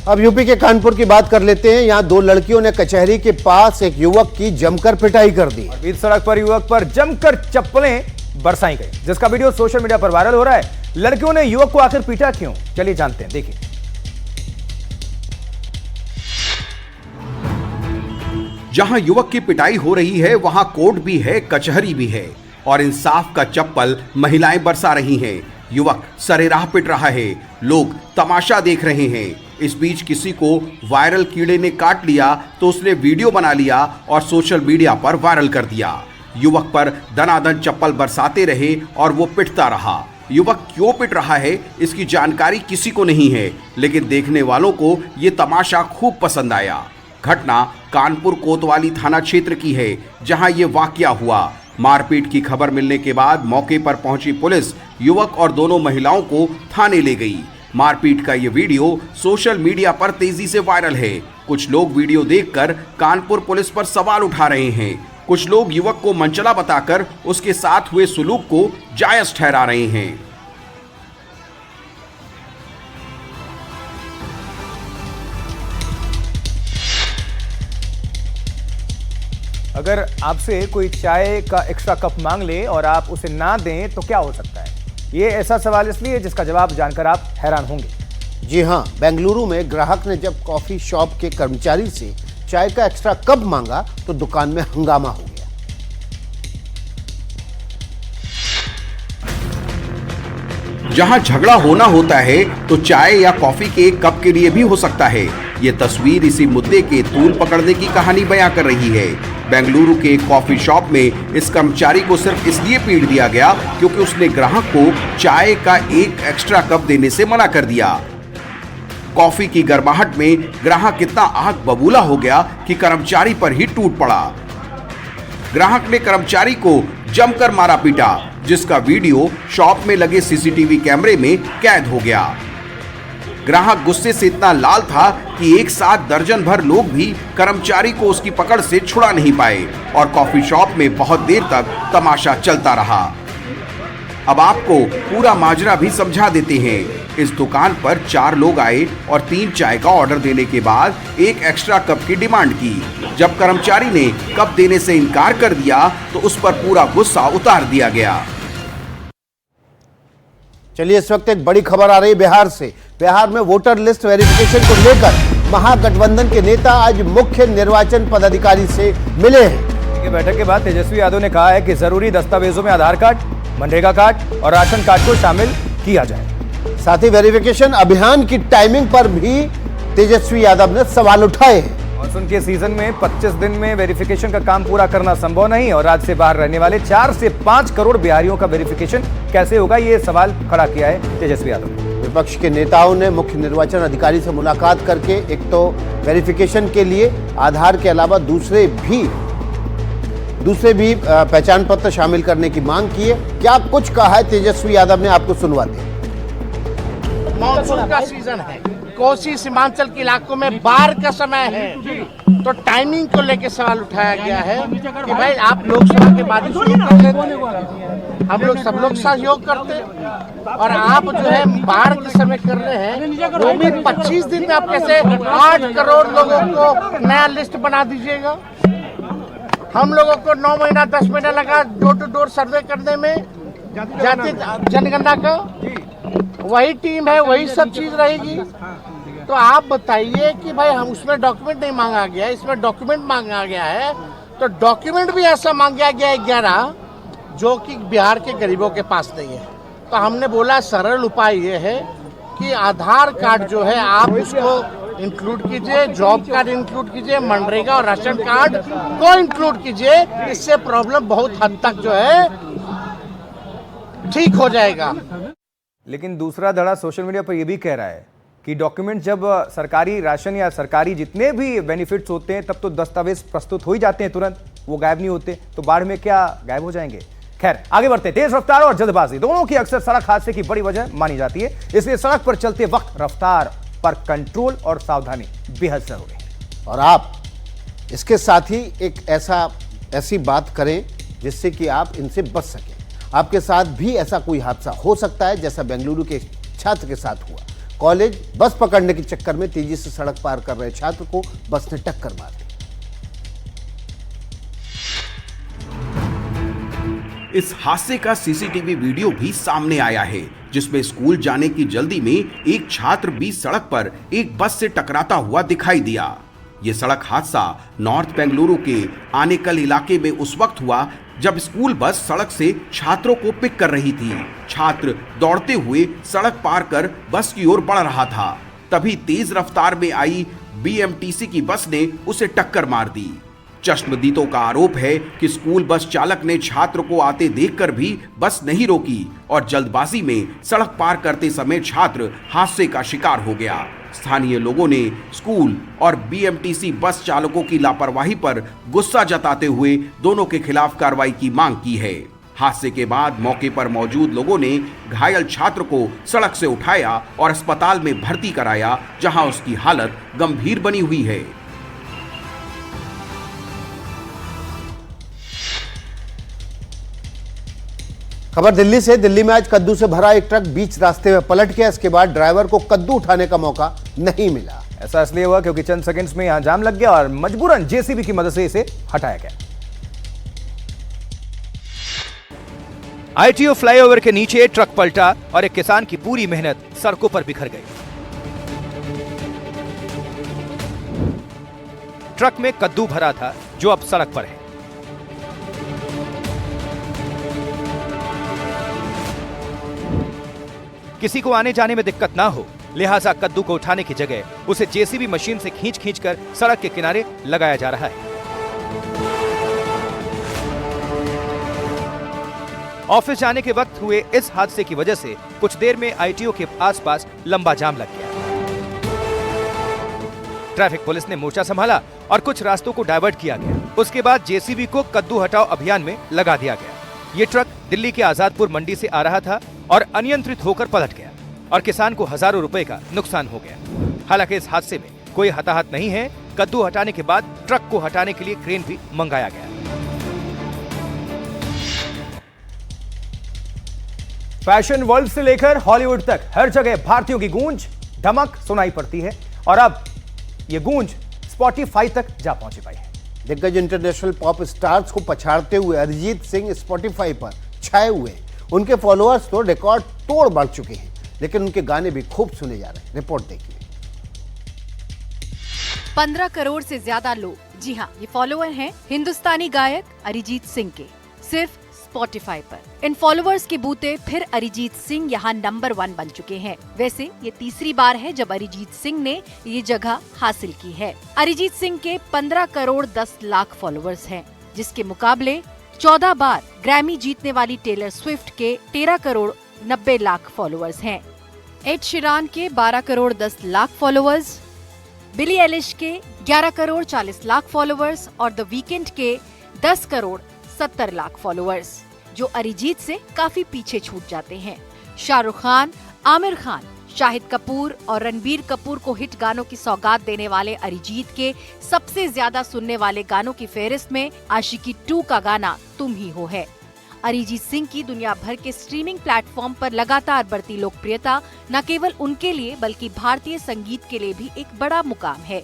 अब यूपी के कानपुर की बात कर लेते हैं। यहां दो लड़कियों ने कचहरी के पास एक युवक की जमकर पिटाई कर दी। बीच सड़क पर युवक पर जमकर चप्पलें बरसाई गई, जिसका वीडियो सोशल मीडिया पर वायरल हो रहा है। लड़कियों ने युवक को आखिर पीटा क्यों, चलिए जानते हैं, देखिए। जहां युवक की पिटाई हो रही है वहां कोर्ट भी है, कचहरी भी है और इंसाफ का चप्पल महिलाएं बरसा रही हैं। युवक सरेराह पिट रहा है, लोग तमाशा देख रहे हैं। इस बीच किसी को वायरल कीड़े ने काट लिया तो उसने वीडियो बना लिया और सोशल मीडिया पर वायरल कर दिया। युवक पर दनादन चप्पल बरसाते रहे और वो पिटता रहा। युवक क्यों पिट रहा है इसकी जानकारी किसी को नहीं है, लेकिन देखने वालों को ये तमाशा खूब पसंद आया। घटना कानपुर कोतवाली थाना क्षेत्र की है, जहां ये वाकया हुआ। मारपीट की खबर मिलने के बाद मौके पर पहुंची पुलिस युवक और दोनों महिलाओं को थाने ले गई। मारपीट का ये वीडियो सोशल मीडिया पर तेजी से वायरल है। कुछ लोग वीडियो देखकर कानपुर पुलिस पर सवाल उठा रहे हैं। कुछ लोग युवक को मनचला बताकर उसके साथ हुए सुलूक को जायज ठहरा रहे हैं। अगर आपसे कोई चाय का एक्स्ट्रा कप मांग ले और आप उसे ना दें तो क्या हो सकता है? ये ऐसा सवाल इसलिए जिसका जवाब जानकर आप हैरान होंगे। जी हां, बेंगलुरु में ग्राहक ने जब कॉफी शॉप के कर्मचारी से चाय का एक्स्ट्रा कप मांगा तो दुकान में हंगामा हो गया। जहां झगड़ा होना होता है तो चाय या कॉफी के एक कप के लिए भी हो सकता है। ये तस्वीर इसी मुद्दे के तूल पकड़ने की कहानी बयां कर रही है। बेंगलुरु के एक कॉफी शॉप में इस कर्मचारी को सिर्फ इसलिए पीट दिया गया क्योंकि उसने ग्राहक को चाय का एक एक्स्ट्रा कप देने से मना कर दिया। कॉफी की गर्माहट में ग्राहक इतना आग बबूला हो गया कि कर्मचारी पर ही टूट पड़ा। ग्राहक ने कर्मचारी को जमकर मारा पीटा, जिसका वीडियो शॉप में लगे सीसीटीवी कैमरे में कैद हो गया। ग्राहक गुस्से से इतना लाल था कि एक साथ दर्जन भर लोग भी कर्मचारी को उसकी पकड़ से छुड़ा नहीं पाए और कॉफी शॉप में बहुत देर तक तमाशा चलता रहा। अब आपको पूरा माजरा भी समझा देते हैं। इस दुकान पर 4 लोग आए और 3 चाय का ऑर्डर देने के बाद एक एक्स्ट्रा कप की डिमांड की। जब कर्मचारी ने कप देने से इनकार कर दिया तो उस पर पूरा गुस्सा उतार दिया गया। चलिए, इस वक्त एक बड़ी खबर आ रही है बिहार से। बिहार में वोटर लिस्ट वेरिफिकेशन को लेकर महागठबंधन के नेता आज मुख्य निर्वाचन पदाधिकारी से मिले हैं। बैठक के बाद तेजस्वी यादव ने कहा है कि जरूरी दस्तावेजों में आधार कार्ड, मनरेगा कार्ड और राशन कार्ड को शामिल किया जाए। साथ ही वेरिफिकेशन अभियान की टाइमिंग पर भी तेजस्वी यादव ने सवाल उठाए हैं। मानसून के सीजन में 25 दिन में वेरिफिकेशन का काम पूरा करना संभव नहीं और राज्य से बाहर रहने वाले 4 से 5 करोड़ बिहारियों का वेरिफिकेशन कैसे होगा, ये सवाल खड़ा किया है तेजस्वी यादव ने। विपक्ष के नेताओं ने मुख्य निर्वाचन अधिकारी से मुलाकात करके एक तो वेरिफिकेशन के लिए आधार के अलावा दूसरे भी पहचान पत्र शामिल करने की मांग की है। क्या कुछ कहा है तेजस्वी यादव ने, आपको सुनवाते हैं। मानसून का सीजन है, कोसी सीमांचल के इलाकों में बाढ़ का समय है, तो टाइमिंग को लेकर सवाल उठाया गया है कि भाई आप लोकसभा के बाद शुरू कर लेते, हम लोग सब लोग सहयोग करते और आप जो है बाढ़ के समय कर रहे हैं, वो भी 25 दिन में आप कैसे 8 करोड़ लोगों को नया लिस्ट बना दीजिएगा। हम लोगों को 9 महीना 10 महीना लगा डोर टू डोर सर्वे करने में, जाति जनगणना का वही टीम है, वही सब चीज रहेगी। तो आप बताइए कि भाई हम उसमें डॉक्यूमेंट नहीं मांगा गया, इसमें डॉक्यूमेंट मांगा गया है, तो डॉक्यूमेंट भी ऐसा मांगा गया है 11 जो कि बिहार के गरीबों के पास नहीं है। तो हमने बोला सरल उपाय ये है कि आधार कार्ड जो है आप उसको इंक्लूड कीजिए, जॉब कार्ड इंक्लूड कीजिए, मनरेगा और राशन कार्ड को इंक्लूड कीजिए। इससे प्रॉब्लम बहुत हद तक जो है ठीक हो जाएगा। लेकिन दूसरा धड़ा सोशल मीडिया पर यह भी कह रहा है कि डॉक्यूमेंट जब सरकारी राशन या सरकारी जितने भी बेनिफिट्स होते हैं तब तो दस्तावेज प्रस्तुत हो ही जाते हैं तुरंत, वो गायब नहीं होते, तो बाढ़ में क्या गायब हो जाएंगे। खैर आगे बढ़ते हैं। तेज रफ्तार और जल्दबाजी दोनों की अक्सर सड़क हादसे की बड़ी वजह मानी जाती है, इसलिए सड़क पर चलते वक्त रफ्तार पर कंट्रोल और सावधानी बेहद जरूरी है। और आप इसके साथ ही एक ऐसी बात करें जिससे कि आप इनसे बच सकें। आपके साथ भी ऐसा कोई हादसा हो सकता है जैसा बेंगलुरु के छात्र के साथ हुआ। कॉलेज बस पकड़ने के चक्कर में तेजी से सड़क पार कर रहे छात्र को बस ने टक्कर मार दी। इस हादसे का सीसीटीवी वीडियो भी सामने आया है, जिसमें स्कूल जाने की जल्दी में एक छात्र बीच सड़क पर एक बस से टकराता हुआ दिखाई दिया। ये सड़क हादसा नॉर्थ बेंगलुरु के आनेकल इलाके में उस वक्त हुआ जब स्कूल बस सड़क से छात्रों को पिक कर रही थी। छात्र दौड़ते हुए सड़क पार कर बस की ओर बढ़ रहा था, तभी तेज रफ्तार में आई बीएमटीसी की बस ने उसे टक्कर मार दी। चश्मदीदों का आरोप है कि स्कूल बस चालक ने छात्र को आते देखकर भी बस नहीं रोकी और जल्दबाजी में सड़क पार करते समय छात्र हादसे का शिकार हो गया। स्थानीय लोगों ने स्कूल और बीएमटीसी बस चालकों की लापरवाही पर गुस्सा जताते हुए दोनों के खिलाफ कार्रवाई की मांग की है। हादसे के बाद मौके पर मौजूद लोगों ने घायल छात्र को सड़क से उठाया और अस्पताल में भर्ती कराया, जहां उसकी हालत गंभीर बनी हुई है। खबर दिल्ली से। दिल्ली में आज कद्दू से भरा एक ट्रक बीच रास्ते में पलट गया। इसके बाद ड्राइवर को कद्दू उठाने का मौका नहीं मिला। ऐसा इसलिए हुआ क्योंकि चंद सेकंड्स में यहां जाम लग गया और मजबूरन जेसीबी की मदद से इसे हटाया गया। आईटीओ फ्लाईओवर के नीचे ट्रक पलटा और एक किसान की पूरी मेहनत सड़कों पर बिखर गई। ट्रक में कद्दू भरा था जो अब सड़क पर है। किसी को आने जाने में दिक्कत ना हो, लिहाजा कद्दू को उठाने की जगह उसे जेसीबी मशीन से खींच कर सड़क के किनारे लगाया जा रहा है। ऑफिस जाने के वक्त हुए इस हादसे की वजह से कुछ देर में आईटीओ के आसपास लंबा जाम लग गया। ट्रैफिक पुलिस ने मोर्चा संभाला और कुछ रास्तों को डायवर्ट किया गया। उसके बाद जेसीबी को कद्दू हटाओ अभियान में लगा दिया गया। ये ट्रक दिल्ली के आजादपुर मंडी से आ रहा था और अनियंत्रित होकर पलट गया और किसान को हजारों रुपए का नुकसान हो गया। हालांकि इस हादसे में कोई हताहत नहीं है। कद्दू हटाने के बाद ट्रक को हटाने के लिए क्रेन भी मंगाया गया। फैशन वर्ल्ड से लेकर हॉलीवुड तक हर जगह भारतीयों की गूंज धमक सुनाई पड़ती है और अब ये गूंज स्पॉटिफाई तक जा पहुंची पाई है। दिग्गज इंटरनेशनल पॉप स्टार्स को पछाड़ते हुए अरिजीत सिंह स्पॉटिफाई पर छाए हुए। उनके फॉलोअर्स तो रिकॉर्ड तोड़ बढ़ चुके हैं, लेकिन उनके गाने भी खूब सुने जा रहे हैं। रिपोर्ट देखिए। 15 करोड़ से ज्यादा लोग, जी हाँ, ये फॉलोअर हैं हिंदुस्तानी गायक अरिजीत सिंह के, सिर्फ स्पॉटिफाई पर। इन फॉलोअर्स के बूते फिर अरिजीत सिंह यहाँ नंबर 1 बन चुके हैं। वैसे ये तीसरी बार है जब अरिजीत सिंह ने ये जगह हासिल की है। अरिजीत सिंह के 15 करोड़ 10 लाख फॉलोअर्स हैं, जिसके मुकाबले 14 बार ग्रैमी जीतने वाली टेलर स्विफ्ट के 13 करोड़ 90 लाख फॉलोअर्स हैं। एड शीरान के 12 करोड़ 10 लाख फॉलोअर्स, बिली एलिश के 11 करोड़ 40 लाख फॉलोअर्स और द वीकेंड के 10 करोड़ 70 लाख फॉलोअर्स, जो अरिजीत से काफी पीछे छूट जाते हैं। शाहरुख खान, आमिर खान, शाहिद कपूर और रणबीर कपूर को हिट गानों की सौगात देने वाले अरिजीत के सबसे ज्यादा सुनने वाले गानों की फहरिस्त में आशिकी 2 का गाना तुम ही हो है। अरिजीत सिंह की दुनिया भर के स्ट्रीमिंग प्लेटफॉर्म पर लगातार बढ़ती लोकप्रियता न केवल उनके लिए बल्कि भारतीय संगीत के लिए भी एक बड़ा मुकाम है।